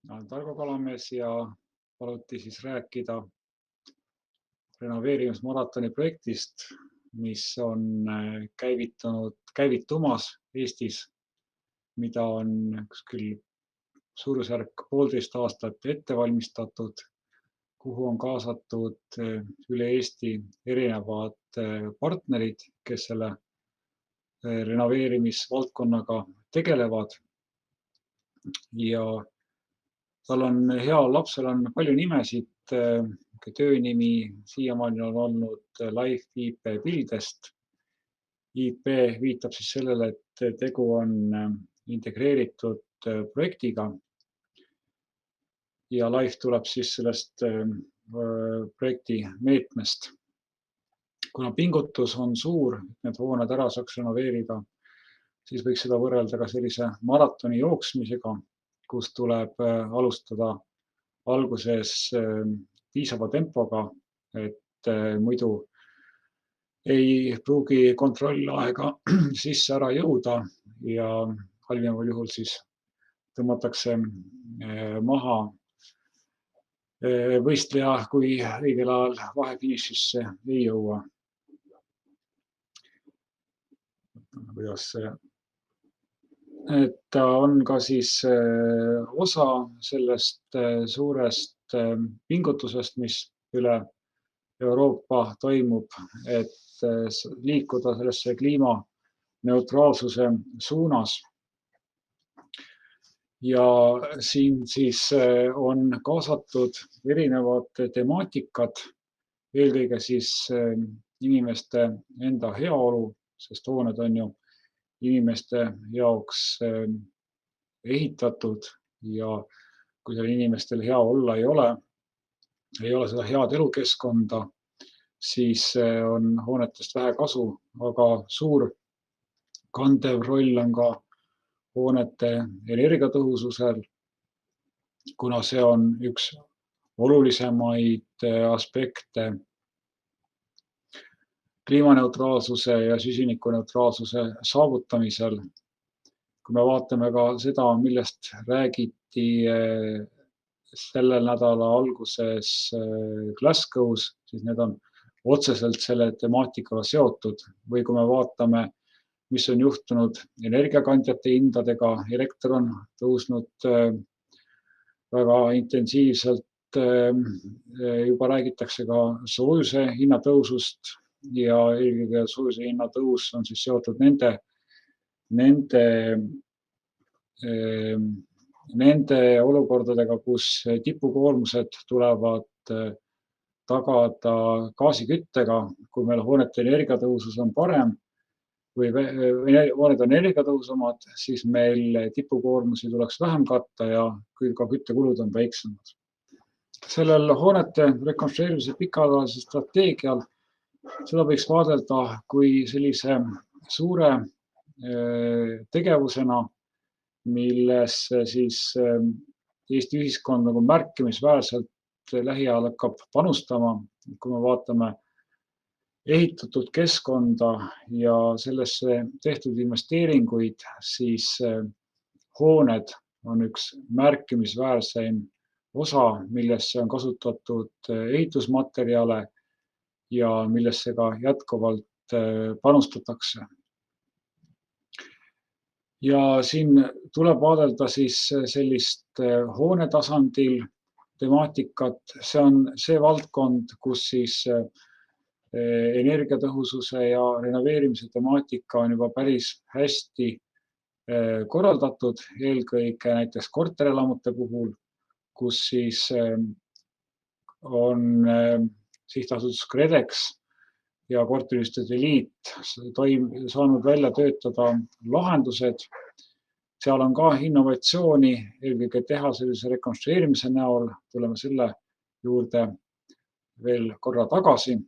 Olen Targo Kalamees ja paluti siis rääkida renoveerimismaratoni projektist, mis on käivitumas Eestis, mida on kuskil suurusjärk 1,5 aastat ette valmistatud, kuhu on kaasatud üle Eesti erinevad partnerid, kes selle renoveerimisvaldkonnaga tegelevad. Ja heal lapsel on palju nimesid. Töönimi siiamaani on olnud Life IP Buildest. IP viitab siis sellele, et tegu on integreeritud projektiga. Ja Life tuleb siis sellest projekti meetmest. Kuna pingutus on suur, need hooned ära saaks renoveerida, siis võiks seda võrrelda ka sellise maratoni jooksmisega, kus tuleb alustada alguses piisava tempoga, et muidu ei pruugi kontrollaega sisse ära jõuda ja halvimal juhul siis tõmmatakse maha võistleja, kui õigel ajal vahefinišisse ei jõua. Kuidas see ta on ka siis osa sellest suurest pingutusest, mis üle Euroopa toimub, et liikuda sellesse kliimaneutraalsuse suunas. Ja siin siis on kaasatud erinevad temaatikad, eelkõige siis inimeste enda heaolu, sest hooned on ju inimeste jaoks ehitatud ja kui seal inimestel hea olla ei ole seda head elukeskkonda, siis on hoonetest vähe kasu, aga suur kandev roll on ka hoonete energiatõhususel, kuna see on üks olulisemaid aspekte kliimaneutraalsuse ja süsinikuneutraalsuse saavutamisel. Kui me vaatame ka seda, millest räägiti sellel nädala alguses Glasgow's, siis need on otseselt selle temaatikaga seotud. Või kui me vaatame, mis on juhtunud energiakandjate hindadega, elekter on tõusnud väga intensiivselt, juba räägitakse ka soojuse hinnatõusust ja eelkõige soojuse hinnatõus on siis seotud nende olukordadega, kus tipukoormused tulevad tagada gaasiküttega, kui meil hoonete energiatõhusus on parem või hooned on energiatõhusamad, siis meil tipukoormusi tuleks vähem katta ja ka küttekulud on väiksemad. Sellel hoonete rekonstrueerimise pikaajalisel strateegial seda võiks vaadelda kui sellise suure tegevusena, milles siis Eesti ühiskond nagu märkimisväärselt lähiajal hakkab panustama. Kui me vaatame ehitatud keskkonda ja sellesse tehtud investeeringuid, siis hooned on üks märkimisväärseim osa, millesse on kasutatud ehitusmaterjale ja millesse ka jätkuvalt panustatakse. Ja siin tuleb vaadelda siis sellist hoone tasandil temaatikat. See on see valdkond, kus siis energiatõhususe ja renoveerimise temaatika on juba päris hästi korraldatud, eelkõige näiteks korterelamute puhul, kus siis on sihtasutus KredEx ja korteriühistute liit saanud välja töötada lahendused. Seal on ka innovatsiooni, eelkõige teha sellise rekonstrueerimise näol, tuleme selle juurde veel korra tagasi.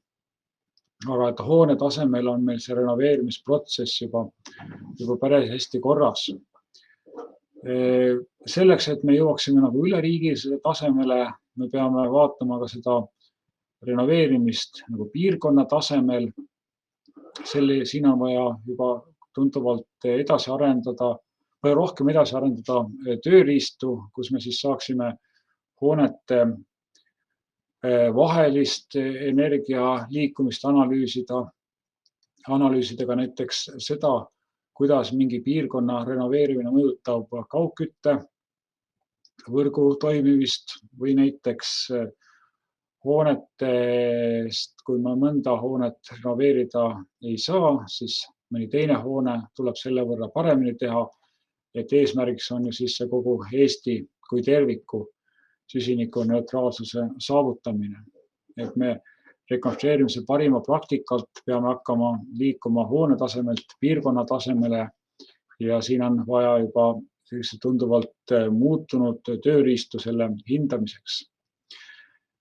Aga et hoone tasemel on meil see renoveerimisprotsess juba päris hästi korras. Selleks, et me jõuaksime nagu üleriigilisele tasemele, me peame vaatama ka seda renoveerimist nagu piirkonna tasemel. Siin on vaja juba tuntavalt edasi arendada palju rohkem edasi arendada tööriistu, kus me siis saaksime hoonete vahelist energia liikumist analüüsida ka näiteks seda, kuidas mingi piirkonna renoveerimine mõjutab kaugkütte võrgu toimimist või näiteks hoonetest, kui me mõnda hoonet renoveerida ei saa, siis mõni teine hoone tuleb selle võrra paremini teha, et eesmärgiks on ju siis see kogu Eesti kui terviku süsinikuneutraalsuse saavutamine. Et me rekonstrueerimise parima praktikalt peame hakkama liikuma hoone tasemelt piirkonna tasemele ja siin on vaja juba tunduvalt muutunud tööriistu selle hindamiseks.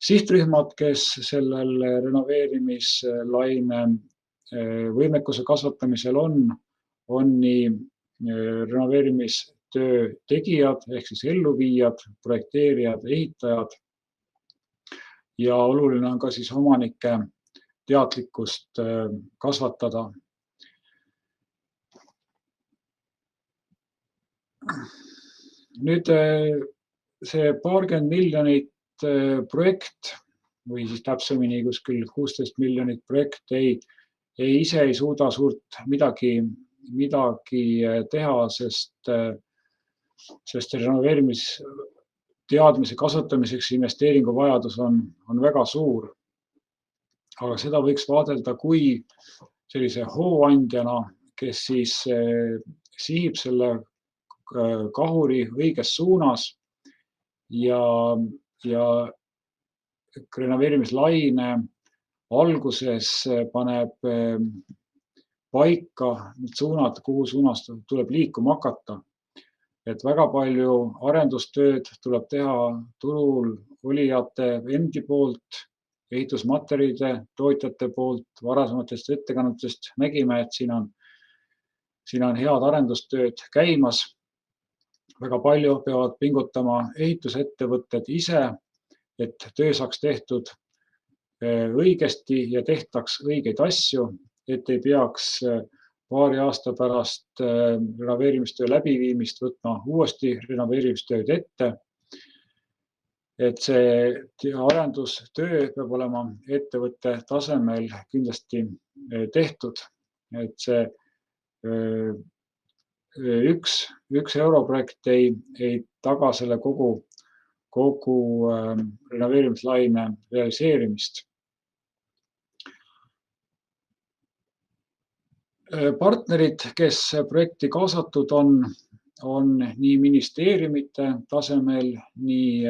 Sihtrühmad, kes sellel renoveerimislaine võimekuse kasvatamisel on nii renoveerimistöö tegijad ehk siis elluviijad, projekteerijad, ehitajad ja oluline on ka siis omanike teadlikkust kasvatada. Nüüd see paarkümmend miljonit projekt või siis täpsemini kuskil 16 miljonit projekt ise ei suuda suurt midagi teha, sest renoveerimisteadmise kasvatamiseks investeeringu vajadus on väga suur. Aga seda võiks vaadelda kui sellise hooandjana, kes siis sihib selle kahuri õiges suunas ja renoveerimislaine alguses paneb paika need suunad, kuhu suunas tuleb liikuma hakata. Et väga palju arendustööd tuleb teha turul olijate endi poolt, ehitusmaterjalide tootjate poolt, varasematest ettekannetest nägime, et siin on head arendustööd käimas. Väga palju peavad pingutama ehitusettevõtted ise, et töö saaks tehtud õigesti ja tehtaks õigeid asju, et ei peaks paari aasta pärast renoveerimistöö läbiviimist võtma uuesti renoveerimistööd ette. Et see arendustöö peab olema ettevõtte tasemel kindlasti tehtud, et see üks europrojekt ei taga selle kogu renoveerimislaine realiseerimist. Partnerid, kes projekti kaasatud on nii ministeeriumite tasemel, nii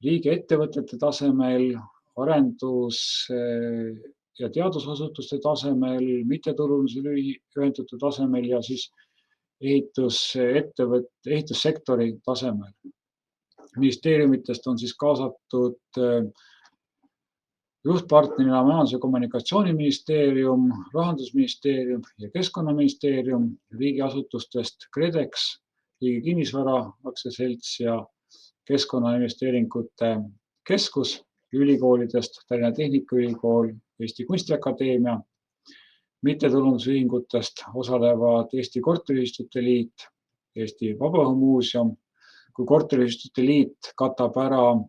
riigiettevõtete tasemel, arendus- ja teadusasutuste tasemel, mittetulundusühingute tasemel ja siis ehitussektori tasemel. Ministeeriumitest on siis kaasatud juhtpartnerina Majandus- ja Kommunikatsiooniministeerium, Rahandusministeerium ja Keskkonnaministeerium, riigiasutustest KredEx, Riigi Kinnisvara Aktsiaselts ja Keskkonnainvesteeringute Keskus, ülikoolidest Tallinna Tehnikaülikool, Eesti Kunstiakadeemia, mittetulundusühingutest osalevad Eesti Korteriühistute Liit, Eesti Vabaõhumuuseum. Kui Korteriühistute Liit katab ära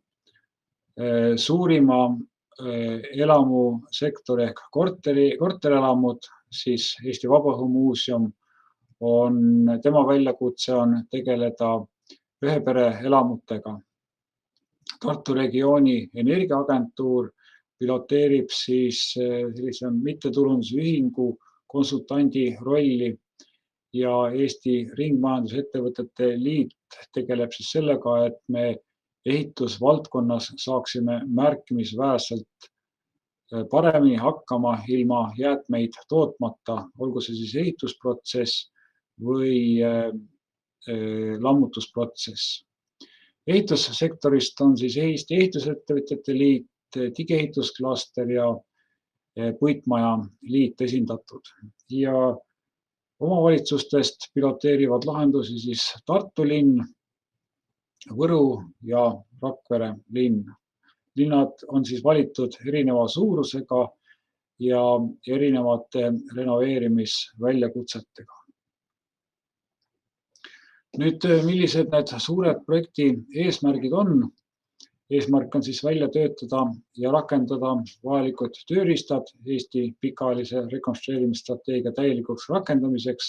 suurima elamusektori ehk korterelamud, siis Eesti Vabaõhumuuseum tema väljakutse on tegeleda ühepereelamutega. Tartu regiooni energiaagentuur piloteerib siis sellise mittetulundusühingu konsultandi rolli ja Eesti Ringmajandusettevõtete Liit tegeleb siis sellega, et me ehitusvaldkonnas saaksime märkimisväärselt paremini hakkama ilma jäätmeid tootmata, olgu see siis ehitusprotsess või lammutusprotsess. Ehitussektorist on siis Eesti Ehitusettevõtjate Liit, Digiehitusklaster ja Puitmaja Liit esindatud. Ja omavalitsustest piloteerivad lahendusi siis Tartu linn, Võru ja Rakvere linn. Linnad on siis valitud erineva suurusega ja erinevate renoveerimisväljakutsetega. Nüüd, millised need suured projekti eesmärgid on? Eesmärk on siis välja töötada ja rakendada vajalikud tööriistad Eesti pikaajalise rekonstrueerimisstrateegia täielikuks rakendamiseks.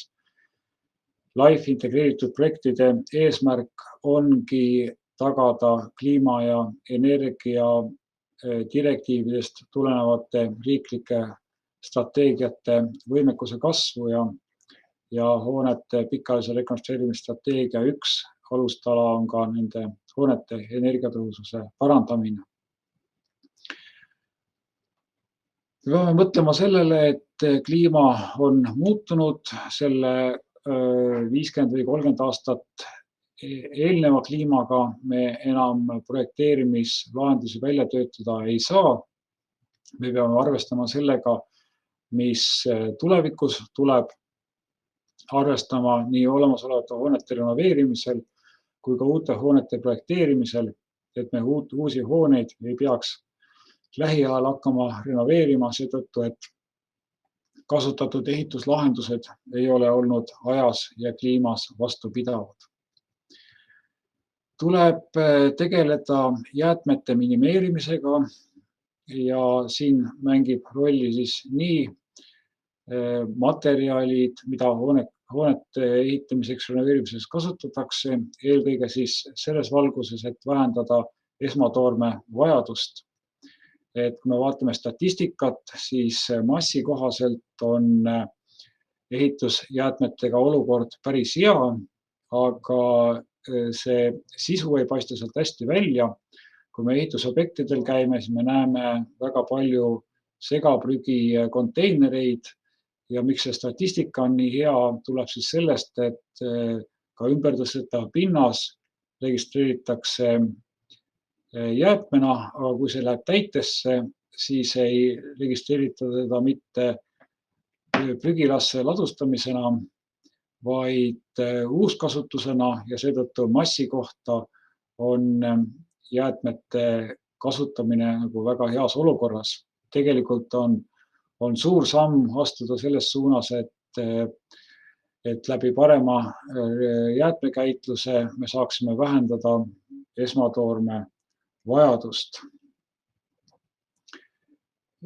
LIFE integreeritud projektide eesmärk ongi tagada kliima ja energia direktiividest tulenevate riiklike strateegiate võimekuse kasvu ja hoonete pikaajalise rekonstrueerimisstrateegia üks alustala on ka nende hoonete energiatõhususe parandamine. Me peame mõtlema sellele, et kliima on muutunud, selle 50 või 30 aastat eelneva kliimaga me enam projekteerimislahendusi välja töötada ei saa. Me peame arvestama sellega, mis tulevikus tuleb, arvestama nii olemasolevate hoonete renoveerimisel kui ka uute hoonete projekteerimisel, et me uusi hooneid ei peaks lähiajal hakkama renoveerima seetõttu, et kasutatud ehituslahendused ei ole olnud ajas ja kliimas vastupidavad. Tuleb tegeleda jäätmete minimeerimisega ja siin mängib rolli siis nii materjalid, mida hoonete ehitamiseks, renoveerimiseks kasutatakse, eelkõige siis selles valguses, et vähendada esmatoorme vajadust. Et kui me vaatame statistikat, siis massi kohaselt on ehitusjäätmetega olukord päris hea, aga see sisu ei paista sealt hästi välja. Kui me ehitusobjektidel käime, siis me näeme väga palju segaprügi konteinereid. Ja miks see statistika on nii hea, tuleb siis sellest, et ka ümbertõstetav pinnas registreeritakse jäätmena, aga kui see läheb täitesse, siis ei registreerita teda mitte prügilasse ladustamisena, vaid uuskasutusena ja seetõttu massi kohta on jäätmete kasutamine nagu väga heas olukorras. Tegelikult on suur samm astuda selles suunas, et läbi parema jäätmekäitluse me saaksime vähendada esmatoorme vajadust.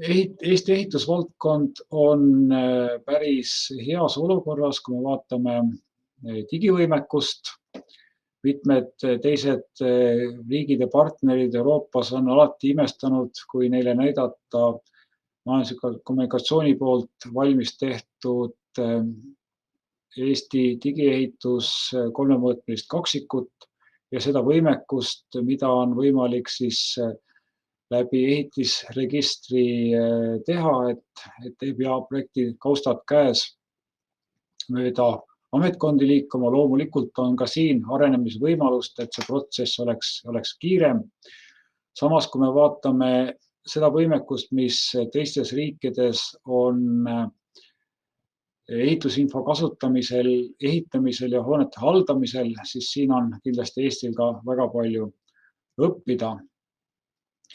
Eesti ehitusvaldkond on päris heas olukorras, kui me vaatame digivõimekust. Mitmed teised riigid ja partnerid Euroopas on alati imestanud, kui neile näidata majandusliku kommunikatsiooni poolt valmis tehtud Eesti digiehitus kolmemõõtmelist kaksikut ja seda võimekust, mida on võimalik siis läbi ehitisregistri teha, et ei pea projekti kaustad käes mööda ametkondi liikuma. Loomulikult on ka siin arenemisvõimalust, et see protsess oleks kiirem. Samas, kui me vaatame seda võimekust, mis teistes riikides on ehitusinfo kasutamisel, ehitamisel ja hoonete haldamisel, siis siin on kindlasti Eestil ka väga palju õppida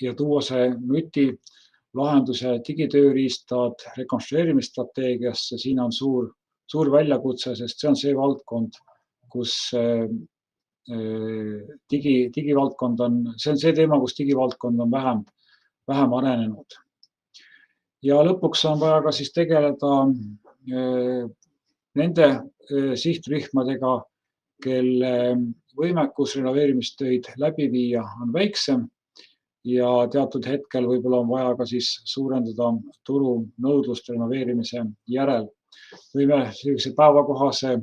ja tuua see nutilahenduse digitööriistad rekonstrueerimisstrateegiasse. Siin on suur väljakutse, sest see on see valdkond, kus digivaldkond on, see on see teema, kus digivaldkond on vähem arenenud. Ja lõpuks on vaja ka siis tegeleda nende sihtrühmadega, kelle võimekus renoveerimistöid läbi viia on väiksem ja teatud hetkel võib-olla on vaja ka siis suurendada turu nõudlust renoveerimise järel. Võime sellise päevakohase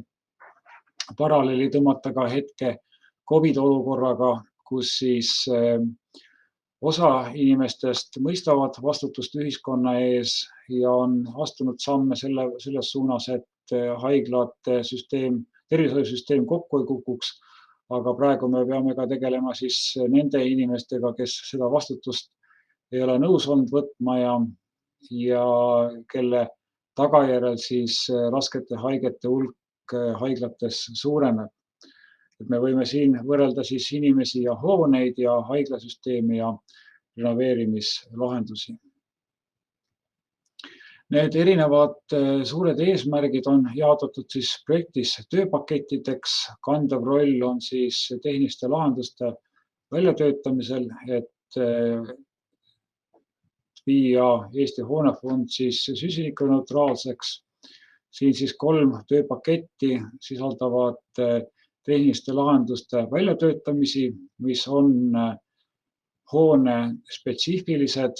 paralleeli tõmmata ka hetke COVID-olukorraga, kus siis osa inimestest mõistavad vastutust ühiskonna ees ja on astunud samme selles suunas, et haiglate süsteem, tervishoiusüsteem kokku ei kukuks. Aga praegu me peame ka tegelema siis nende inimestega, kes seda vastutust ei ole nõus olnud võtma ja kelle tagajärjel siis raskete haigete hulk haiglates suureneb. Et me võime siin võrrelda siis inimesi ja hooneid ja haiglasüsteemi ja renoveerimislahendusi. Need erinevad suured eesmärgid on jaotatud siis projektis tööpakettideks. Kandev roll on siis tehniliste lahenduste väljatöötamisel, et viia Eesti hoonefond siis süsinikuneutraalseks. Siin siis 3 tööpaketti sisaldavad tehniliste lahenduste väljatöötamisi, mis on hoone spetsiifilised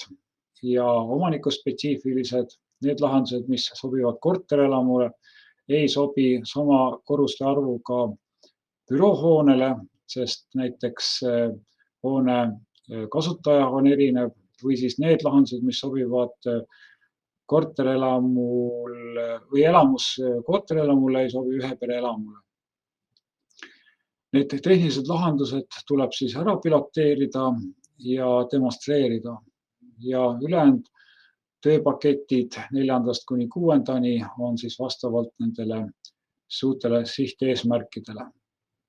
ja omanikospetsiifilised. Need lahendused, mis sobivad korterelamule, ei sobi sama korruste arvuga büroohoonele, sest näiteks hoone kasutaja on erinev, või siis need lahendused, mis sobivad korterelamul või elamus korterelamule, ei sobi ühepereelamule. Need tehnilised lahendused tuleb siis ära piloteerida ja demonstreerida ja ülejäänud tööpaketid 4. kuni 6. on siis vastavalt nendele suurtele sihteesmärkidele.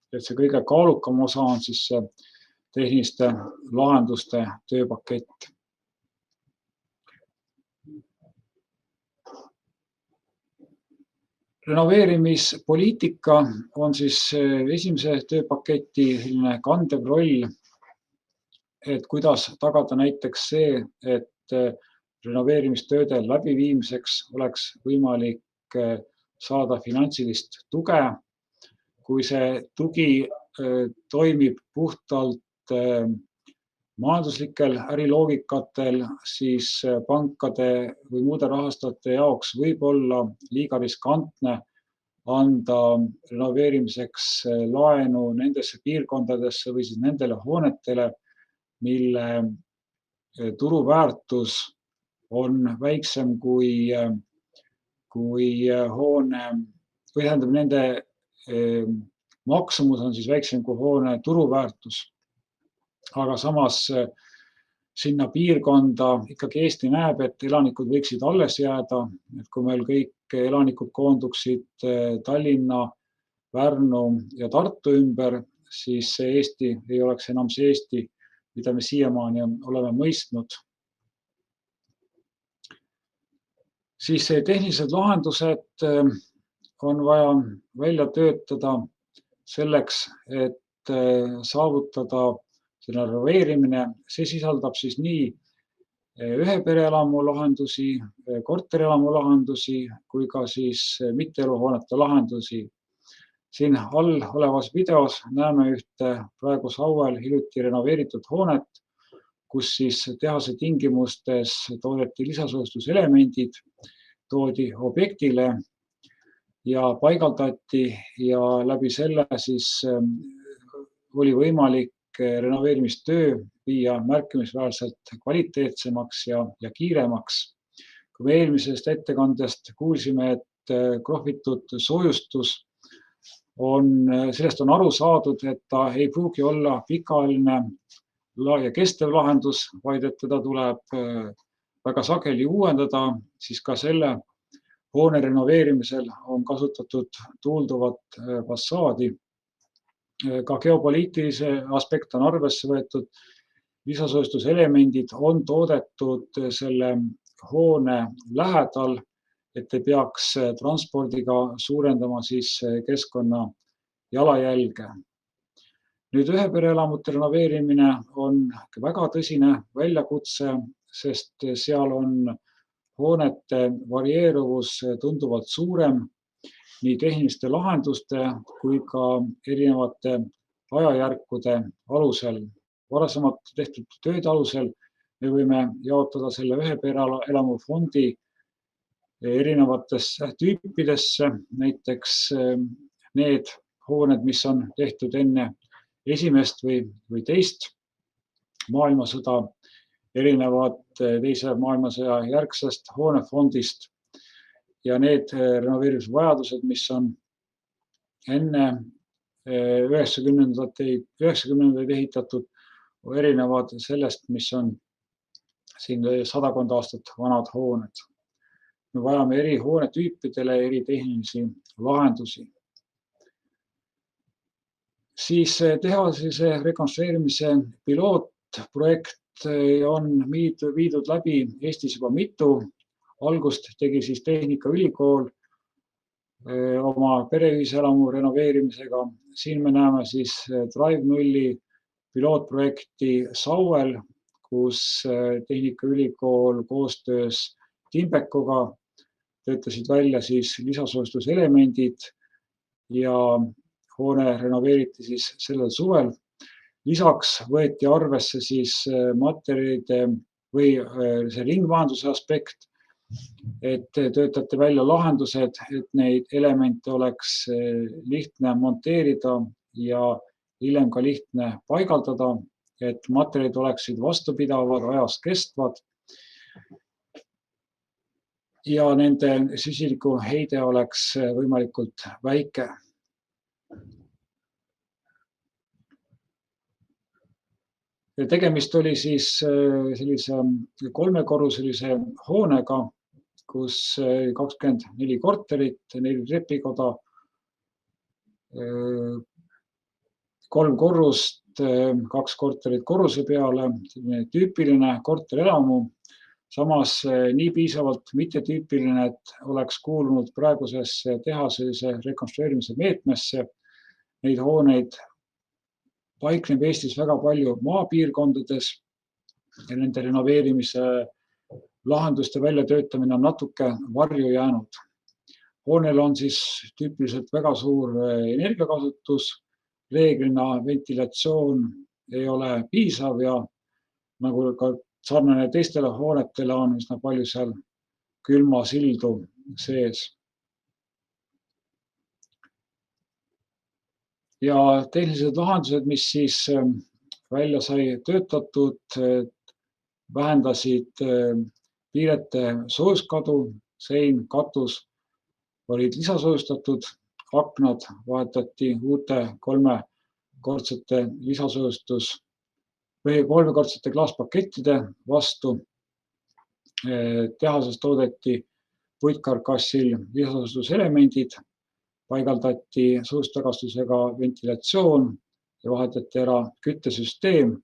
Et see kõige kaalukam osa on siis see tehniliste lahenduste tööpakett. Renoveerimispoliitika on siis esimese tööpaketi selline kandev roll, et kuidas tagada näiteks see, et renoveerimistööde läbiviimiseks oleks võimalik saada finantsilist tuge. Kui see tugi toimib puhtalt majanduslikel äriloogikatel, siis pankade või muude rahastajate jaoks võib olla liiga riskantne anda renoveerimiseks laenu nendesse piirkondadesse või siis nendele hoonetele, mille turuväärtus on väiksem kui hoone, või tähendab, nende maksumus on siis väiksem kui hoone turuväärtus. Aga samas sinna piirkonda ikkagi Eesti näeb, et elanikud võiksid alles jääda, et kui meil kõik elanikud koonduksid Tallinna, Pärnu ja Tartu ümber, siis see Eesti ei oleks enam see Eesti, mida me siiamaani oleme mõistnud. Siis tehnilised lahendused on vaja välja töötada selleks, et saavutada selle renoveerimine. See sisaldab siis nii ühepereelamu lahendusi, korterelamu lahendusi kui ka siis mitteeluhoonete lahendusi. Siin all olevas videos näeme ühte praegu Sauel hiljuti renoveeritud hoonet, kus siis tehase tingimustes toodeti lisasoojustuselemendid, toodi objektile ja paigaldati ja läbi selle siis oli võimalik renoveerimistöö viia märkimisväärselt kvaliteetsemaks ja kiiremaks. Kui me eelmisest ettekandest kuulsime, et krohvitud soojustus sellest on aru saadud, et ta ei pruugi olla pikaajaline ja kestev lahendus, vaid et teda tuleb väga sageli uuendada, siis ka selle hoone renoveerimisel on kasutatud tuulduvat fassaadi. Ka geopoliitilise aspekt on arvesse võetud. Lisasoojustuselemendid on toodetud selle hoone lähedal, et ei peaks transpordiga suurendama siis keskkonna jalajälge. Nüüd ühepereelamute renoveerimine on väga tõsine väljakutse, sest seal on hoonete varieeruvus tunduvalt suurem nii tehniliste lahenduste kui ka erinevate ajajärkude alusel. Varasemalt tehtud tööde alusel me võime jaotada selle ühepereelamu fondi erinevatesse tüüpidesse, näiteks need hooned, mis on tehtud enne esimest või teist maailmasõda, erinevad teise maailmasõja järgsest hoonefondist ja need renoveerimisvajadused, mis on enne 90-ndaid ehitatud, erinevad sellest, mis on siin 100 aastat vanad hooned. Me vajame eri hoonetüüpidele eri tehnilisi lahendusi. Siis tehase rekonstrueerimise pilootprojekt on viidud läbi Eestis juba mitu Algust tegi siis Tehnikaülikool oma pereühiselamu renoveerimisega. Siin me näeme siis Drive0 pilootprojekti Sauel, kus Tehnikaülikool koostöös Timbekoga töötasid välja siis lisasoostuselemendid ja hoone renoveeriti siis sellel suvel. Lisaks võeti arvesse siis materjalide või see ringmajanduse aspekt, et töötati välja lahendused, et neid elemente oleks lihtne monteerida ja hiljem ka lihtne paigaldada, et materjalid oleksid vastupidavad, ajas kestvad ja nende süsinikuheide oleks võimalikult väike. Tegemist oli siis sellise 3-korruselise hoonega, kus 24 korterit, 4 trepikoda, 3 korrust, 2 korterit korruse peale, tüüpiline korterelamu, samas nii piisavalt mittetüüpiline, et oleks kuulunud praegusesse tehaselise rekonstrueerimise meetmesse. Neid hooneid paikneb Eestis väga palju maapiirkondades ja nende renoveerimise lahenduste väljatöötamine on natuke varju jäänud. Hoonel on siis tüüpiliselt väga suur energiakasutus, reeglina ventilatsioon ei ole piisav ja nagu ka sarnane teistele hoonetele on üsna palju seal külmasildu sees. Ja tehnilised lahendused, mis siis välja sai töötatud, vähendasid piirete soojuskadu, sein, katus olid lisasoojustatud, aknad vahetati uute 3-kordsete lisasoojustus või 3-kordsete klaaspakettide vastu. Tehases toodeti puitkarkassil lisasoojustuselemendid, paigaldati soojustagastusega ventilatsioon ja vahetati ära küttesüsteem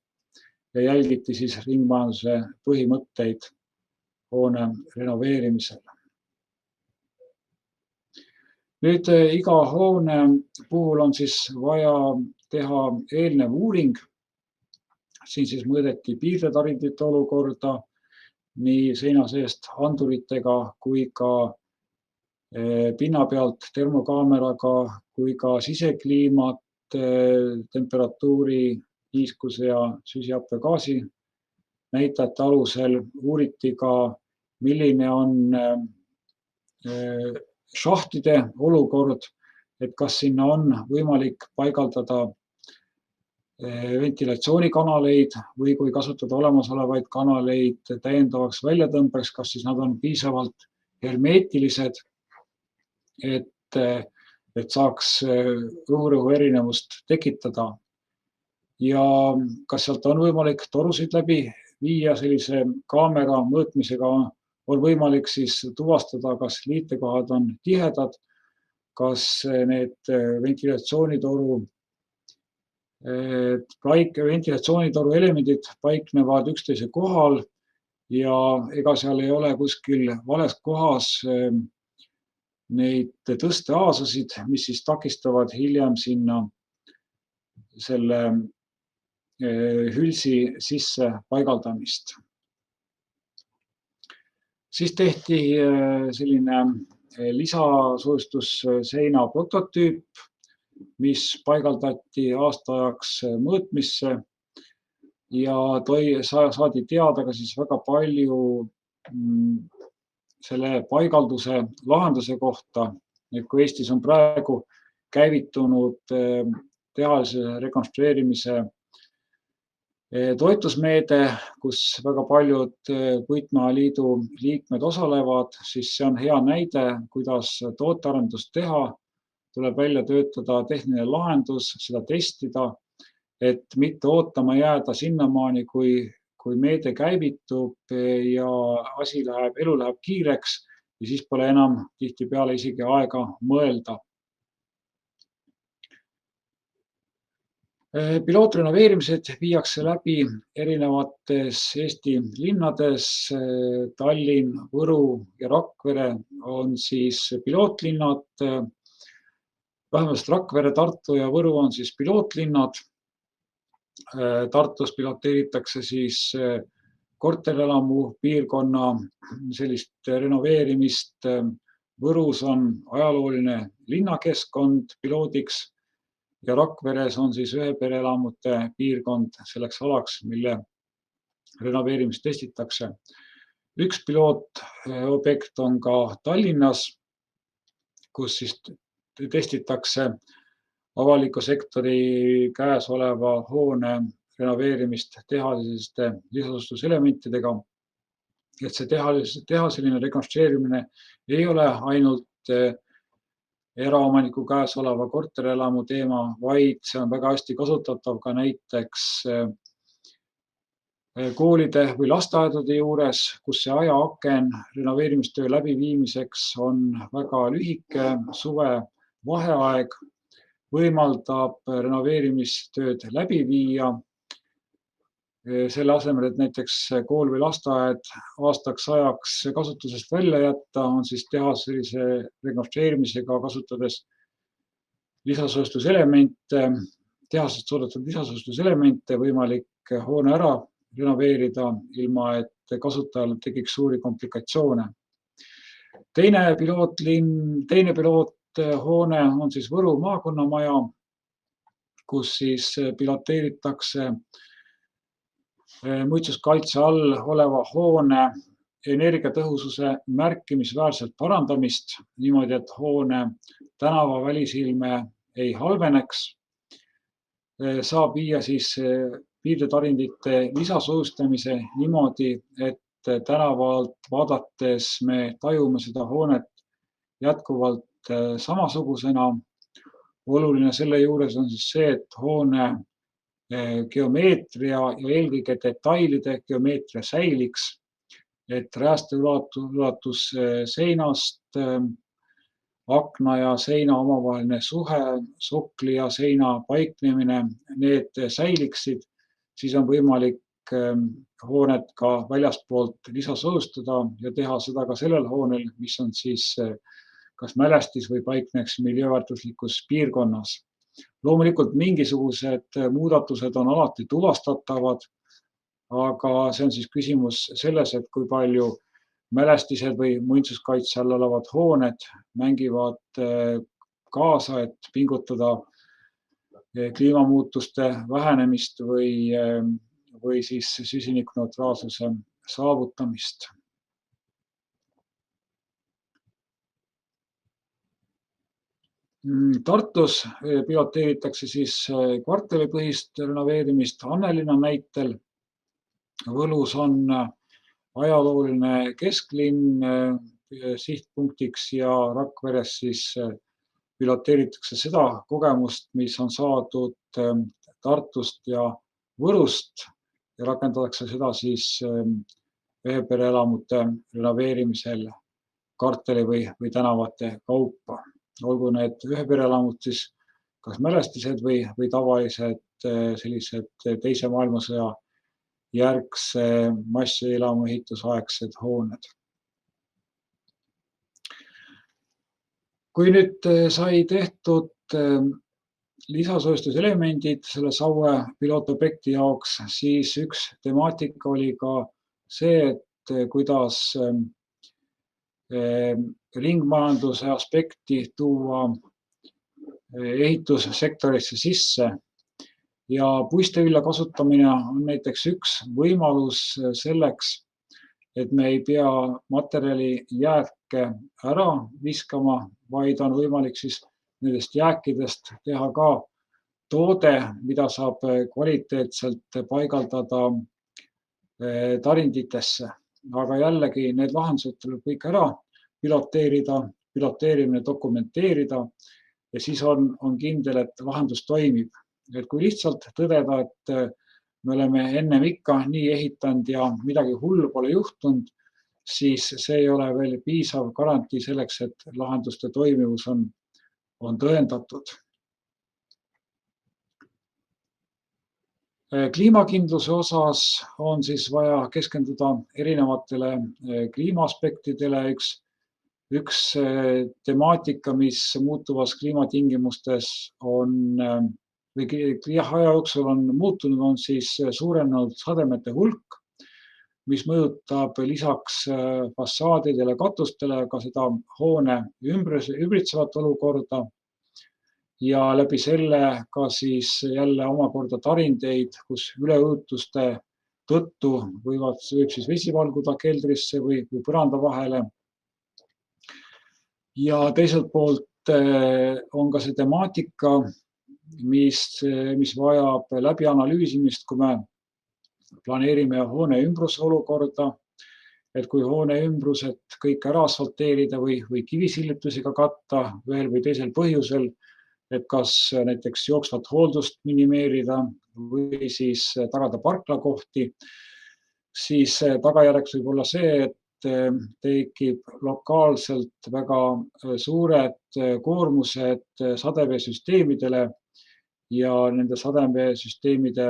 ja jälgiti siis ringmajanduse põhimõtteid hoone renoveerimisel. Nüüd iga hoone puhul on siis vaja teha eelnev uuring. Siin siis mõõdeti piirdetarindite olukorda nii seina seest anduritega kui ka pinna pealt termokaameraga kui ka sisekliimat, temperatuuri, niiskuse ja süsihappegaasi näitajate alusel uuriti ka, milline on šahtide olukord, et kas sinna on võimalik paigaldada ventilatsioonikanaleid või kui kasutada olemasolevaid kanaleid täiendavaks väljatõmbeks, kas siis nad on piisavalt hermeetilised, et saaks õhurõhu erinevust tekitada. Ja kas sealt on võimalik torusid läbi viia sellise kaamera mõõtmisega, on võimalik siis tuvastada, kas liitekohad on tihedad, kas need ventilatsioonitoru elemendid paiknevad üksteise kohal ja ega seal ei ole kuskil vales kohas neid tõsteaasasid, mis siis takistavad hiljem sinna selle hülsi sisse paigaldamist. Siis tehti selline lisasoojustusseina prototüüp, mis paigaldati aasta ajaks mõõtmisse ja saadi teada ka siis väga palju selle paigalduse lahenduse kohta, et kui Eestis on praegu käivitunud tehalise rekonstrueerimise toetusmeede, kus väga paljud Puitmajaliidu liikmed osalevad, siis see on hea näide, kuidas tootearendust teha, tuleb välja töötada tehniline lahendus, seda testida, et mitte ootama jääda sinnamaani, kui meede käivitub ja elu läheb kiireks ja siis pole enam tihtipeale isegi aega mõelda. Pilootrenoveerimised viiakse läbi erinevates Eesti linnades. Tallinn, Võru ja Rakvere on siis pilootlinnad. Vähemalt Rakvere, Tartu ja Võru on siis pilootlinnad. Tartus piloteeritakse siis korterelamu piirkonna sellist renoveerimist. Võrus on ajalooline linnakeskkond piloodiks ja Rakveres on siis ühepereelamute piirkond selleks alaks, mille renoveerimist testitakse. Üks pilootobjekt on ka Tallinnas, kus siis testitakse avaliku sektori käes oleva hoone renoveerimist tehaseliste lisasustuselementidega. Et see tehaseline rekonstrueerimine ei ole ainult eraomaniku käes oleva korterelamu teema, vaid see on väga hästi kasutatav ka näiteks koolide või lasteaedade juures, kus see ajaaken renoveerimistöö läbiviimiseks on väga lühike. Suve vaheaeg võimaldab renoveerimistööd läbi viia. Selle asemel, et näiteks kool või lasteaed aastaks ajaks kasutusest välja jätta, on siis teha sellise rekonstrueerimisega kasutades lisasoojutuselemente, tehasest toodetud lisasoojutuselemente võimalik hoone ära renoveerida, ilma et kasutajal tekiks suuri komplikatsioone. Teine piloothoone on siis Võru maakonnamaja, kus siis piloteeritakse muinsuskaitse all oleva hoone energiatõhususe märkimisväärselt parandamist niimoodi, et hoone tänava välisilme ei halveneks. Saab viia siis piirdetarindite lisasoojustamise niimoodi, et tänavalt vaadates me tajume seda hoonet jätkuvalt samasugusena. Oluline selle juures on siis see, et hoone geomeetria ja eelkõige detailide geomeetria säiliks, et räästeulatus seinast, akna ja seina omavaheline suhe, sokli ja seina paiknemine, need säiliksid, siis on võimalik hoonet ka väljastpoolt lisasoojustada ja teha seda ka sellel hoonel, mis on siis kas mälestis või paikneks miljööväärtuslikus piirkonnas. Loomulikult mingisugused muudatused on alati tuvastatavad, aga see on siis küsimus selles, et kui palju mälestised või muinsuskaitse all olevad hooned mängivad kaasa, et pingutada kliimamuutuste vähenemist või siis süsinikuneutraalsuse saavutamist. Tartus piloteeritakse siis kvartalipõhist renoveerimist Annelinna näitel. Võlus on ajalooline kesklinn sihtpunktiks ja Rakveres siis piloteeritakse seda kogemust, mis on saadud Tartust ja Võrust ja rakendatakse seda siis ühepereelamute renoveerimisel kvartali või tänavate kaupa. Olgu need ühepereelamud siis kas mälestised või tavalised sellised teise maailmasõja järgse massielamu ehitusaegsed hooned. Kui nüüd sai tehtud lisasoojustuselemendid selle Saue pilootobjekti jaoks, siis üks temaatika oli ka see, et kuidas ringmajanduse aspekti tuua ehitussektorisse sisse ja puistevilja kasutamine on näiteks üks võimalus selleks, et me ei pea materjali jääke ära viskama, vaid on võimalik siis nendest jääkidest teha ka toode, mida saab kvaliteetselt paigaldada tarinditesse. Aga jällegi need lahendused tuleb kõik ära piloteerida, piloteerimine dokumenteerida ja siis on kindel, et lahendus toimib. Et kui lihtsalt tõdeda, et me oleme ennem ikka nii ehitanud ja midagi hullu pole juhtunud, siis see ei ole veel piisav garantii selleks, et lahenduste toimivus on tõendatud. Kliimakindluse osas on siis vaja keskenduda erinevatele kliimaaspektidele. Üks temaatika, mis muutuvas kliimatingimustes on või aja jooksul on muutunud, on siis suurenenud sademete hulk, mis mõjutab lisaks fassaadidele, katustele ka seda hoone ümbritsevat olukorda ja läbi selle ka siis jälle omakorda tarindeid, kus üleujutuste tõttu võib siis vesi valguda keldrisse või põranda vahele. Ja teiselt poolt on ka see temaatika, mis vajab läbi analüüsimist, kui me planeerime hoone ümbruse olukorda, et kui hoone ümbrused kõik ära asfalteerida või kivisillitusiga katta ühel või teisel põhjusel, et kas näiteks jooksvat hooldust minimeerida või siis tagada parklakohti, siis tagajärjeks võib olla see, et tekib lokaalselt väga suured koormused sadeveesüsteemidele ja nende sadeveesüsteemide,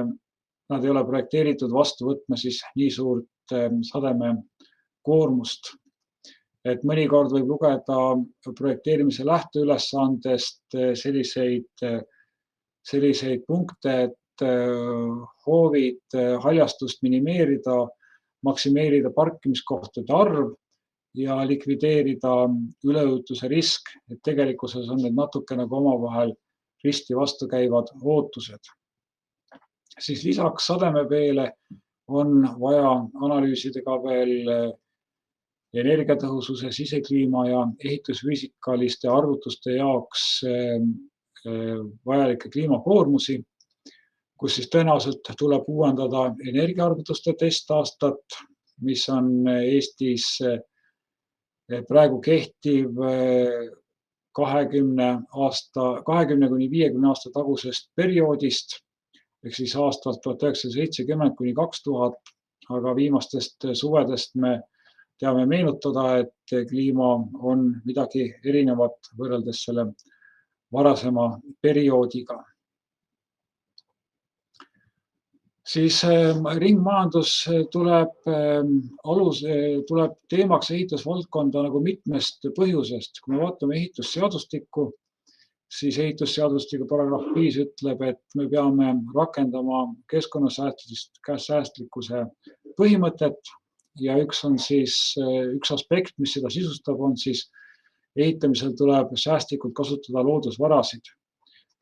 nad ei ole projekteeritud vastu võtma siis nii suurt sademekoormust. Et mõnikord võib lugeda projekteerimise lähteülesandest selliseid punkte, et hoovid haljastust minimeerida, maksimeerida parkimiskohtade arv ja likvideerida üleujutuse risk, et tegelikkuses on need natuke nagu omavahel risti vastukäivad ootused. Siis lisaks sademeveele on vaja analüüsida ka veel energiatõhususe, sisekliima ja ehitusfüüsikaliste arvutuste jaoks vajalikke kliimakoormusi, kus siis tõenäoliselt tuleb uuendada energiaarvutuste testaastat, mis on Eestis praegu kehtiv 20–50 aasta tagusest perioodist, ehk siis aastalt 1970 kuni 2000, aga viimastest suvedest me teame meenutada, et kliima on midagi erinevat võrreldes selle varasema perioodiga. Siis ringmajandus tuleb teemaks ehitusvaldkonda nagu mitmest põhjusest. Kui me vaatame ehitusseadustikku, siis ehitusseadustiku paragrahv 5 ütleb, et me peame rakendama keskkonnasäästlikkuse põhimõtet ja üks aspekt, mis seda sisustab, on siis ehitamisel tuleb säästlikult kasutada loodusvarasid.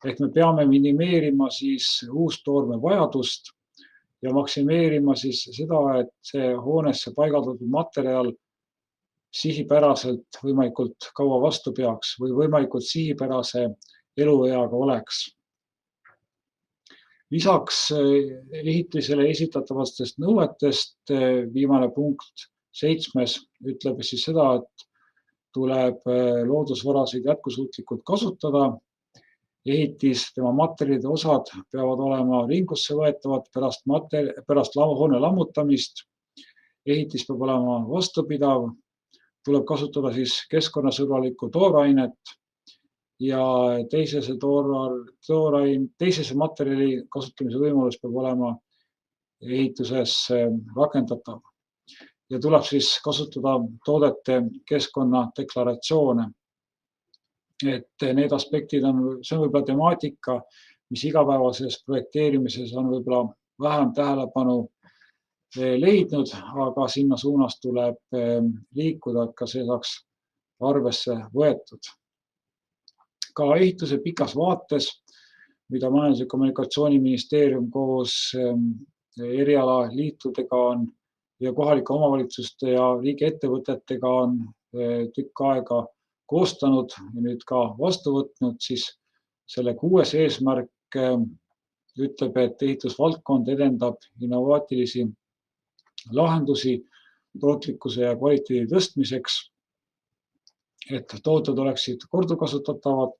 Ehk me peame minimeerima siis uustoorme vajadust ja maksimeerima siis seda, et see hoonesse paigaldatud materjal sihipäraselt võimalikult kaua vastu peaks või võimalikult sihipärase elueaga oleks. Lisaks ehitisele esitatavatest nõuetest viimane punkt 7 ütleb siis seda, et tuleb loodusvarasid jätkusuutlikult kasutada. Ehitis, tema materjalide osad peavad olema ringlusse võetavad pärast hoone lammutamist. Ehitis peab olema vastupidav, tuleb kasutada siis keskkonnasõbralikku toorainet ja teisese materjali kasutamise võimalus peab olema ehituses rakendatav. Ja tuleb siis kasutada toodete keskkonnadeklaratsioone. Et need aspektid see on võib-olla temaatika, mis igapäevases projekteerimises on võib-olla vähem tähelepanu leidnud, aga sinna suunas tuleb liikuda, et ka see saaks arvesse võetud. Ka ehituse pikas vaates, mida Majandus- ja Kommunikatsiooniministeerium koos erialaliitudega ja kohalike omavalitsuste ja riigiettevõtetega on tükk aega koostanud ja nüüd ka vastu võtnud, siis selle 6. eesmärk ütleb, et ehitusvaldkond edendab innovaatilisi lahendusi tootlikkuse ja kvaliteedi tõstmiseks, et tooted oleksid korduvkasutatavad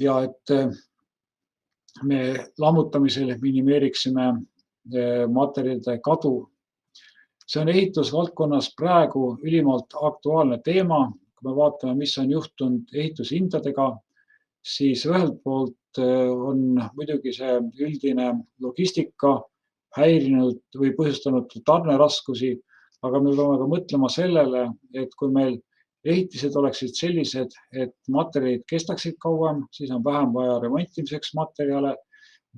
ja et me lammutamisel minimeeriksime materjalide kadu. See on ehitusvaldkonnas praegu ülimalt aktuaalne teema. Kui me vaatame, mis on juhtunud ehitushindadega, siis ühelt poolt on muidugi see üldine logistika häirinud või põhjustanud tarneraskusi, aga me peame ka mõtlema sellele, et kui meil ehitised oleksid sellised, et materjalid kestaksid kauem, siis on vähem vaja remontimiseks materjale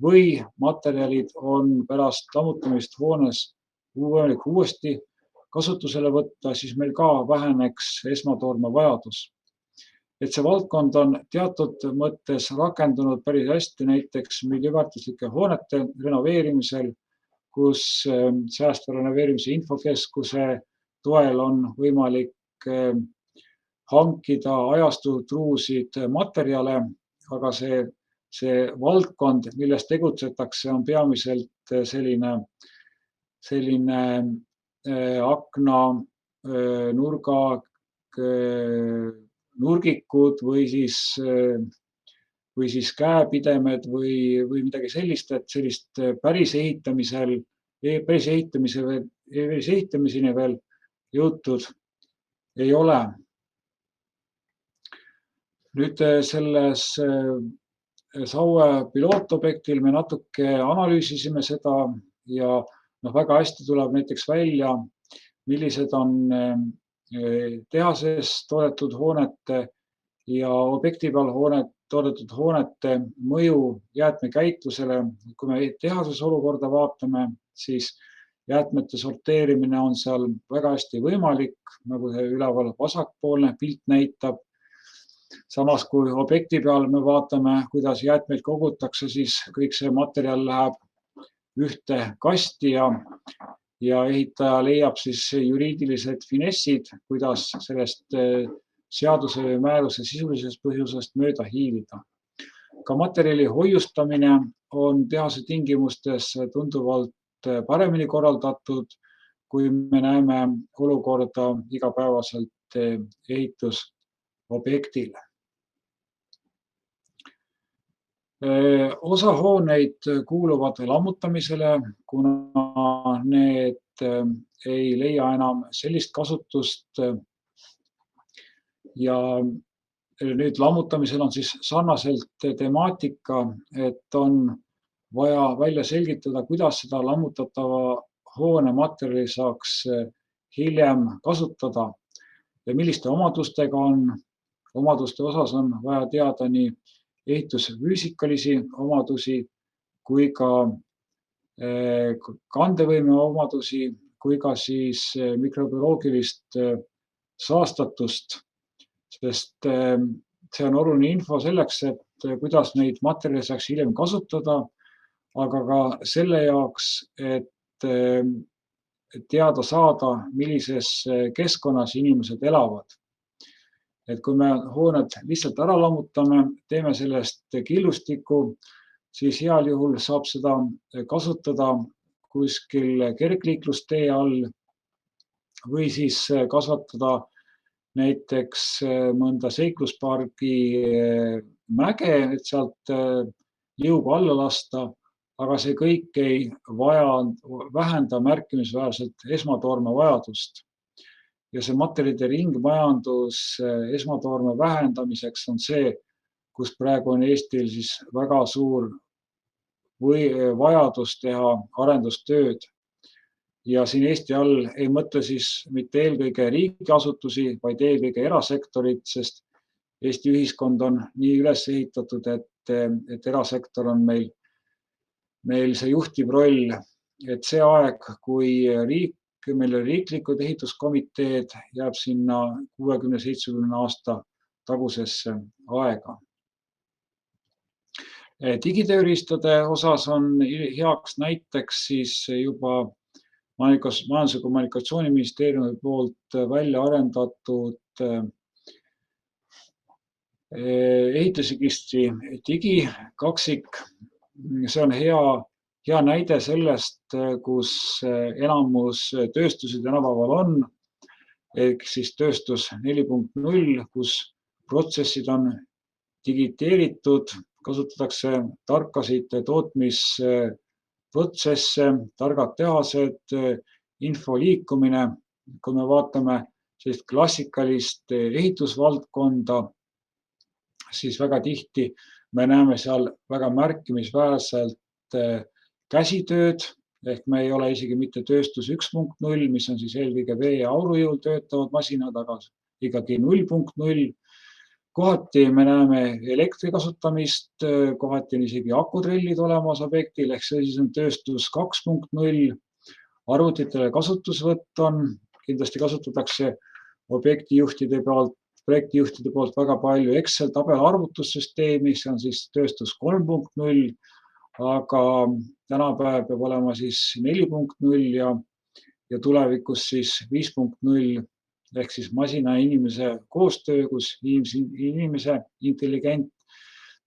või materjalid on pärast lammutamist hoones võimalik uuesti kasutusele võtta, siis meil ka väheneks esmatoorme vajadus. Et see valdkond on teatud mõttes rakendunud päris hästi näiteks miljööväärtuslike hoonete renoveerimisel, kus säästva renoveerimise infokeskuse toel on võimalik hankida ajastutruusid materjale, aga see valdkond, milles tegutsetakse, on peamiselt selline akna, nurga, nurgikud või siis käepidemed või midagi sellist, et sellist päris ehitamiseni veel jõutud ei ole. Nüüd selles Saue pilootobjektil me natuke analüüsisime seda ja väga hästi tuleb näiteks välja, millised on tehases toodetud hoonete ja objekti peal toodetud hoonete mõju jäätmekäitlusele. Kui me tehases olukorda vaatame, siis jäätmete sorteerimine on seal väga hästi võimalik, nagu see üleval vasakpoolne pilt näitab. Samas kui objekti peal me vaatame, kuidas jäätmeid kogutakse, siis kõik see materjal läheb ühte kasti ja ehitaja leiab siis juriidilised finessid, kuidas sellest seaduse või määruse sisulisest põhjusest mööda hiilida. Ka materjali hoiustamine on tehase tingimustes tunduvalt paremini korraldatud, kui me näeme olukorda igapäevaselt ehitusobjektile. Osa hooneid kuuluvad lammutamisele, kuna need ei leia enam sellist kasutust. Ja nüüd lammutamisel on siis sarnaselt temaatika, et on vaja välja selgitada, kuidas seda lammutatava hoone materjali saaks hiljem kasutada ja milliste omadustega on. Omaduste osas on vaja teada nii ehitusfüüsikalisi omadusi kui ka kandevõime omadusi, kui ka siis mikrobioloogilist saastatust, sest see on oluline info selleks, et kuidas neid materjale saaks hiljem kasutada, aga ka selle jaoks, et teada saada, millises keskkonnas inimesed elavad. Et kui me hooned lihtsalt ära lammutame, teeme sellest killustiku, siis heal juhul saab seda kasutada kuskil kergliiklustee all või siis kasvatada näiteks mõnda seikluspargi mäge, et sealt liugu alla lasta, aga see kõik ei vähenda märkimisväärselt esmatoorme vajadust. Ja see materjalide ringmajandus esmatoorme vähendamiseks on see, kus praegu on Eestil siis väga suur vajadus teha arendustööd. Ja siin Eesti all ei mõtle siis mitte eelkõige riigiasutusi, vaid eelkõige erasektorit, sest Eesti ühiskond on nii üles ehitatud, et erasektor on meil see juhtiv roll, et see aeg, kui meil riiklikud ehituskomiteed, jääb sinna 60-70 aasta tagusesse aega. Digitööriistade osas on heaks näiteks siis juba Majandus- ja Kommunikatsiooniministeeriumi poolt välja arendatud ehitusregistri digikaksik. See on hea näide sellest, kus enamus tööstused tänapäeval on, ehk siis tööstus 4.0, kus protsessid on digiteeritud, kasutatakse tarkasid tootmisprotsesse, targad tehased, info liikumine. Kui me vaatame sellist klassikalist ehitusvaldkonda, siis väga tihti me näeme seal väga märkimisväärselt käsitööd, ehk me ei ole isegi mitte tööstus 1.0, mis on siis eelkõige vee- ja aurujõul töötavad masinad, aga ikkagi 0.0. Kohati me näeme elektri kasutamist, kohati on isegi akutrellid olemas objektil, ehk see siis on tööstus 2.0. Arvutitele kasutusvõtt on, kindlasti kasutatakse projektijuhtide poolt väga palju Excel tabelarvutussüsteemi, see on siis tööstus 3.0, aga tänapäev peab olema siis 4.0 ja tulevikus siis 5.0 ehk siis masina ja inimese koostöö, kus inimese intelligent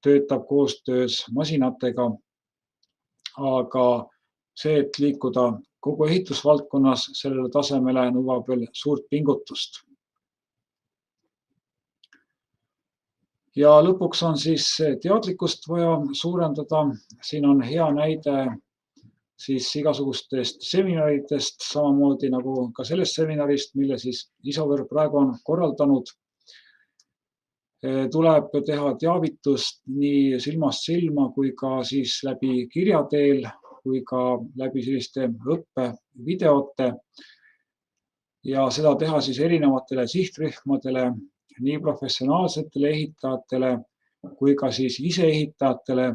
töötab koostöös masinatega. Aga see, et liikuda kogu ehitusvaldkonnas sellele tasemele, nõuab veel suurt pingutust. Ja lõpuks on siis teadlikkust vaja suurendada. Siin on hea näide siis igasugustest seminaridest, samamoodi nagu ka sellest seminarist, mille siis Isover praegu on korraldanud. Tuleb teha teavitust nii silmast silma kui ka siis läbi kirjateel, kui ka läbi selliste õppevideote. Ja seda teha siis erinevatele sihtrühmadele, nii professionaalsetele ehitajatele kui ka siis iseehitajatele.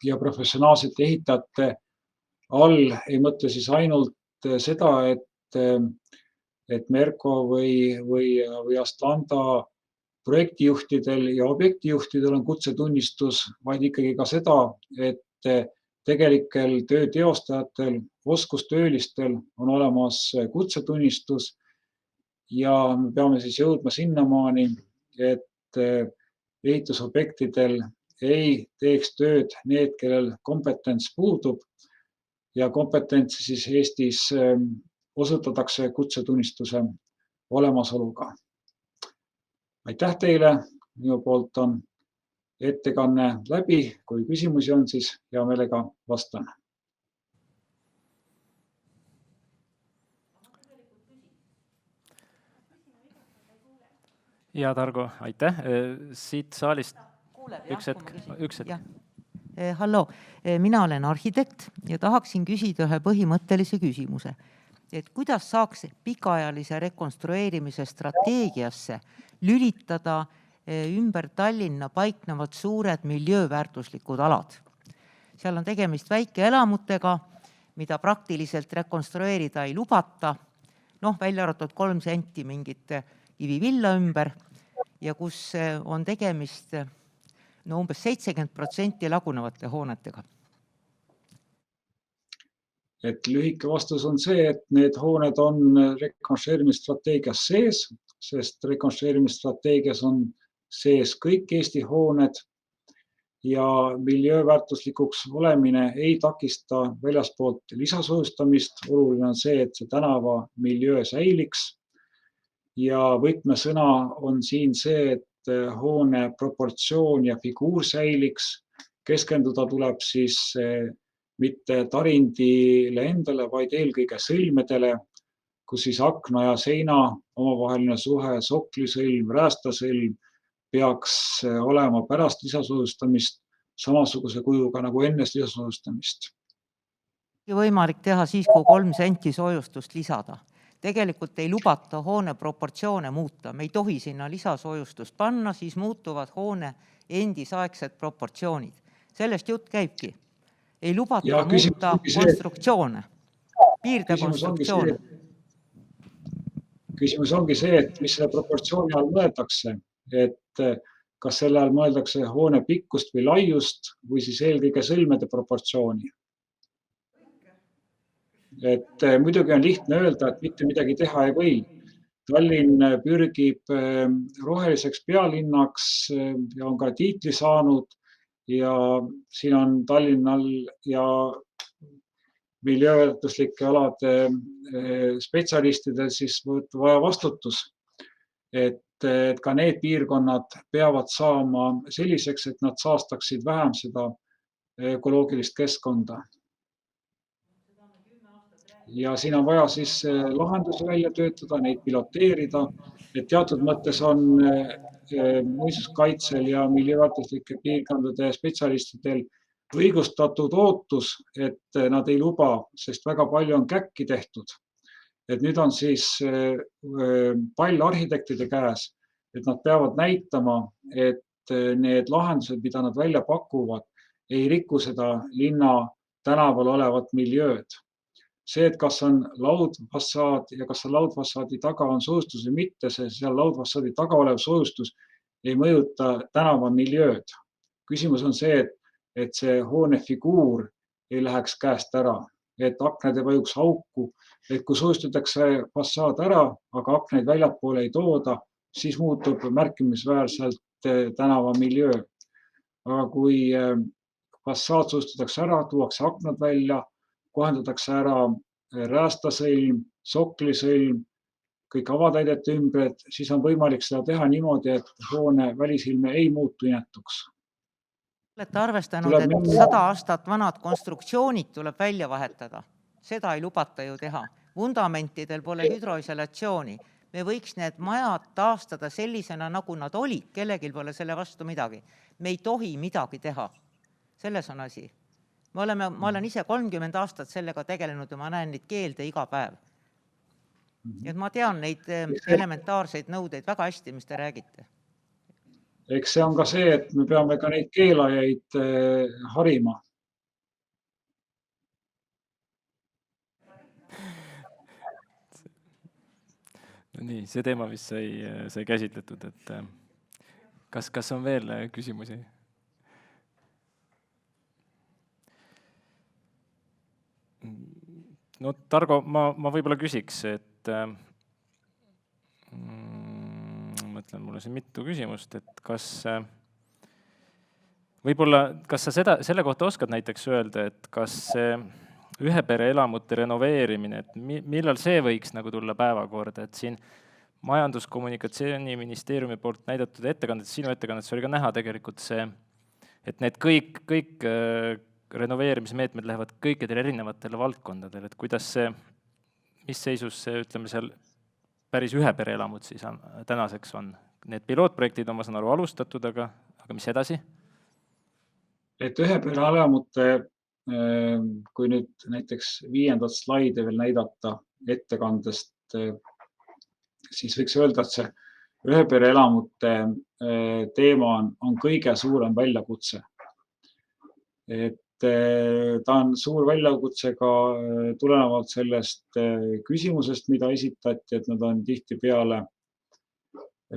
Ja professionaalsete ehitajate all ei mõtle siis ainult seda, et Merko või Atlanta projektijuhtidel ja objektijuhtidel on kutsetunnistus, vaid ikkagi ka seda, et tegelikel töö teostajatel, oskustöölistel on olemas kutsetunnistus ja me peame siis jõudma sinnamaani, et ehitusobjektidel ei teeks tööd need, kellel kompetents puudub. Ja kompetentsi siis Eestis osutatakse kutsetunnistuse olemasoluga. Aitäh teile, minu poolt on ettekanne läbi, kui küsimusi on, siis hea meelega vastan. Ja Targo, aitäh. Siit saalist üks hetk. Hallo, mina olen arhitekt ja tahaksin küsida ühe põhimõttelise küsimuse. Et kuidas saaks pikaajalise rekonstrueerimise strateegiasse lülitada ümber Tallinna paiknevad suured miljööväärtuslikud alad? Seal on tegemist väikeelamutega, mida praktiliselt rekonstrueerida ei lubata, välja arvatud 3 senti mingit kivivilla ümber ja kus on tegemist umbes 70% lagunevate hoonetega. Et lühike vastus on see, et need hooned on rekonstrueerimisstrateegias sees, sest rekonstrueerimisstrateegias on sees kõik Eesti hooned ja miljööväärtuslikuks olemine ei takista väljaspoolt lisasoojustamist. Oluline on see, et see tänava miljöö säiliks ja võtmesõna on siin see, et hoone proportsioon ja figuur säiliks. Keskenduda tuleb siis mitte tarindile endale, vaid eelkõige sõlmedele, kus siis akna ja seina omavaheline suhe, soklisõlm, räästasõlm peaks olema pärast lisasoojustamist samasuguse kujuga nagu enne lisasoojustamist. Võimalik teha siis, kui 3 senti soojustust lisada. Tegelikult ei lubata hoone proportsioone muuta. Me ei tohi sinna lisasoojustust panna, siis muutuvad hoone endisaegsed proportsioonid. Sellest jutt käibki. Ei lubata muuta konstruktsioone, piirdekonstruktsioone. Küsimus ongi see, et mis selle proportsiooni all mõeldakse. Et kas selle all mõeldakse hoone pikkust või laiust või siis eelkõige sõlmede proportsiooni. Et muidugi on lihtne öelda, et mitte midagi teha ei või. Tallinn pürgib roheliseks pealinnaks ja on ka tiitli saanud ja siin on Tallinnal ja miljööväärtuslike alade spetsialistidel siis vaja vastutus, et ka need piirkonnad peavad saama selliseks, et nad saastaksid vähem seda ökoloogilist keskkonda. Ja siin on vaja siis lahendusi välja töötada, neid piloteerida, et teatud mõttes on muinsuskaitsel ja miljööväärtuslike piirkondade spetsialistidel õigustatud ootus, et nad ei luba, sest väga palju on käkki tehtud. Et nüüd on siis pall arhitektide käes, et nad peavad näitama, et need lahendused, mida nad välja pakuvad, ei riku seda linna tänaval olevat miljööd. See, et kas on laudfassaad ja kas laudfassaadi taga on soojustus või mitte, see seal laudfassaadi taga olev soojustus ei mõjuta tänava miljööd. Küsimus on see, et see hoone figuur ei läheks käest ära, et aknad ei vajuks auku, et kui soojustatakse fassaad ära, aga akneid väljapoole ei tooda, siis muutub märkimisväärselt tänava miljöö. Aga kui fassaad soojustatakse ära, tuuakse aknad välja, kohendatakse ära räästasõlm, soklisõlm, kõik avatäidete ümbred, siis on võimalik seda teha niimoodi, et hoone välisilme ei muutu inetuks. Olete arvestanud, et 100 aastat vanad konstruktsioonid tuleb välja vahetada. Seda ei lubata ju teha. Vundamentidel pole hüdroisolatsiooni. Me võiks need majad taastada sellisena, nagu nad olid. Kellegil pole selle vastu midagi. Me ei tohi midagi teha. Selles on asi. Ma olen ise 30 aastat sellega tegelenud ja ma näen neid keelde iga päev. Et ma tean neid elementaarseid nõudeid väga hästi, mis te räägite. Eks see on ka see, et me peame ka neid keelajaid harima. Nii, see teema, mis sai käsitletud, et kas on veel küsimusi? No Targo, ma võib-olla küsiks, et mõtlen, mul on siin mitu küsimust, et kas sa selle kohta oskad näiteks öelda, et kas ühepereelamute renoveerimine, et millal see võiks nagu tulla päevakorda, et siin Majandus-Kommunikatsiooniministeeriumi poolt näidatud ettekanded, sinu ettekandes oli ka näha tegelikult see, et need kõik renoveerimismeetmed lähevad kõikidele erinevatele valdkondadele, et kuidas see, mis seisus see, ütleme seal, päris ühepereelamud siis tänaseks on. Need pilootprojektid on, ma saan aru, alustatud, aga mis edasi? Et ühepereelamute, kui nüüd näiteks 5. slaide veel näidata ettekandest, siis võiks öelda, et see ühepereelamute teema on kõige suurem väljakutse. Et ta on suur väljakutse ka tulenevalt sellest küsimusest, mida esitati, et nad on tihtipeale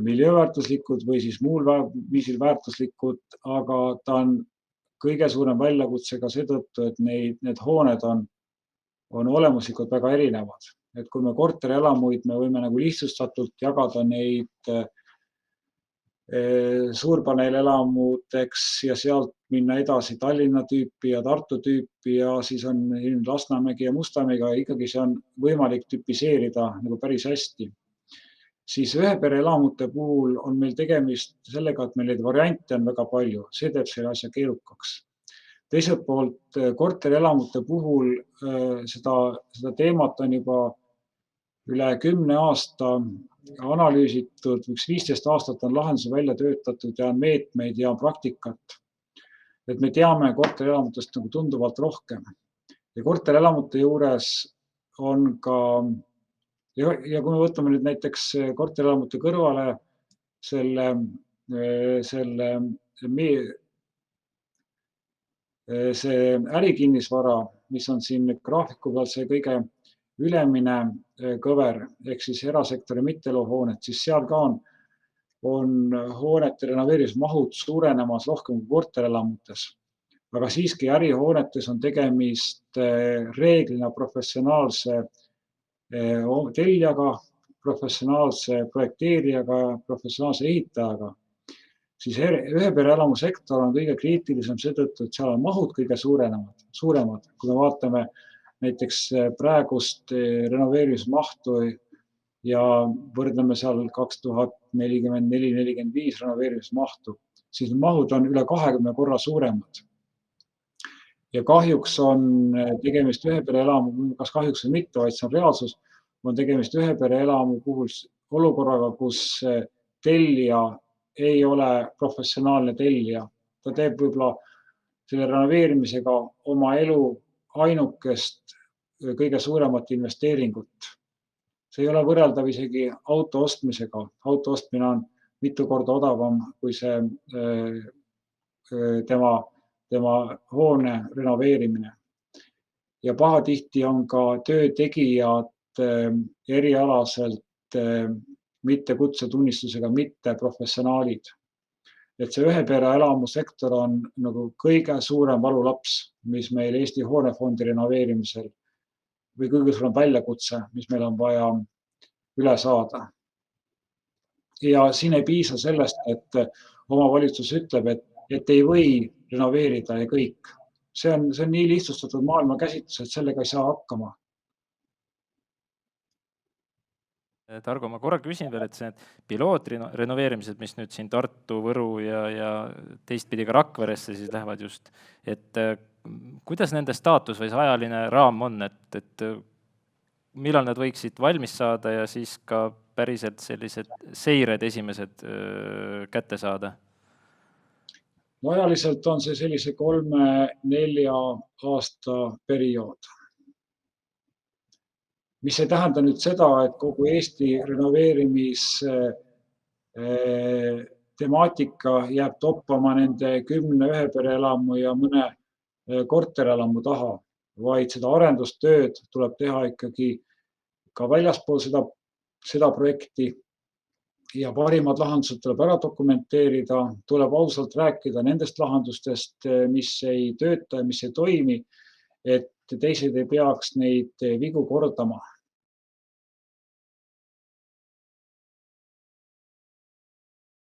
miljööväärtuslikud või siis muul viisil väärtuslikud, aga ta on kõige suurem väljakutse ka seetõttu, et need hooned on olemuslikult väga erinevad. Et kui me korterelamuid, me võime nagu lihtsustatult jagada neid suurpaneelelamuteks ja sealt minna edasi Tallinna tüüpi ja Tartu tüüpi ja siis on Lasnamägi ja Mustamägi, aga ikkagi see on võimalik tüpiseerida nagu päris hästi. Siis ühepereelamute puhul on meil tegemist sellega, et meil neid variante on väga palju. See teeb selle asja keerukaks. Teiselt poolt korterelamute puhul seda teemat on juba üle 10 aasta analüüsitud, 15 aastat on lahendusi välja töötatud ja on meetmeid ja praktikat. Et me teame korterelamutest nagu tunduvalt rohkem. Ja korterelamute juures on ka, ja kui me võtame nüüd näiteks korterelamute kõrvale see ärikinnisvara, mis on siin graafiku peal see kõige ülemine kõver, ehk siis erasektori mitteeluhooned, siis seal ka on hoonete renoveerimismahud suurenemas rohkem kui korterelamutes. Aga siiski ärihoonetes on tegemist reeglina professionaalse teljaga, professionaalse projekteerijaga, professionaalse ehitajaga. Siis ühepereelamu sektor on kõige kriitilisem seetõttu, et seal on mahud kõige suuremad. Kui me vaatame näiteks praegust renoveerimismahtu ja võrdleme seal 2044-45 renoveerimismahtu, siis mahud on üle 20 korra suuremad. Ja kahjuks on tegemist ühepereelamu, kas kahjuks või mitte, vaid see on reaalsus, on tegemist ühepereelamu puhul olukorraga, kus tellija ei ole professionaalne tellija. Ta teeb võib-olla selle renoveerimisega oma elu ainukest kõige suuremat investeeringut. See ei ole võrreldav isegi auto ostmisega. Auto ostmine on mitu korda odavam kui see tema hoone renoveerimine. Ja pahatihti on ka töötegijad erialaselt mitte kutsetunnistusega, mitte professionaalid. Et see ühepere elamusektor on nagu kõige suurem valulaps, mis meil Eesti hoonefondi renoveerimisel või kõige suurem väljakutse, mis meil on vaja üle saada. Ja siin ei piisa sellest, et omavalitsus ütleb, et ei või renoveerida ja kõik. See on nii lihtsustatud maailma käsitlus, et sellega ei saa hakkama. Targo, ma korra küsin veel, et see pilootrenoveerimised, mis nüüd siin Tartu, Võru ja teistpidi ka Rakveresse siis lähevad just, et kuidas nende staatus või see ajaline raam on, et millal nad võiksid valmis saada ja siis ka päriselt sellised seired esimesed kätte saada? No ajaliselt on see sellise 3-4 aasta periood. Mis ei tähenda nüüd seda, et kogu Eesti renoveerimis temaatika jääb toppama nende 10 ühepereelamu ja mõne korterelamu taha, vaid seda arendustööd tuleb teha ikkagi ka väljaspool seda projekti ja parimad lahendused tuleb ära dokumenteerida, tuleb ausalt rääkida nendest lahendustest, mis ei tööta ja mis ei toimi, et teised ei peaks neid vigu kordama.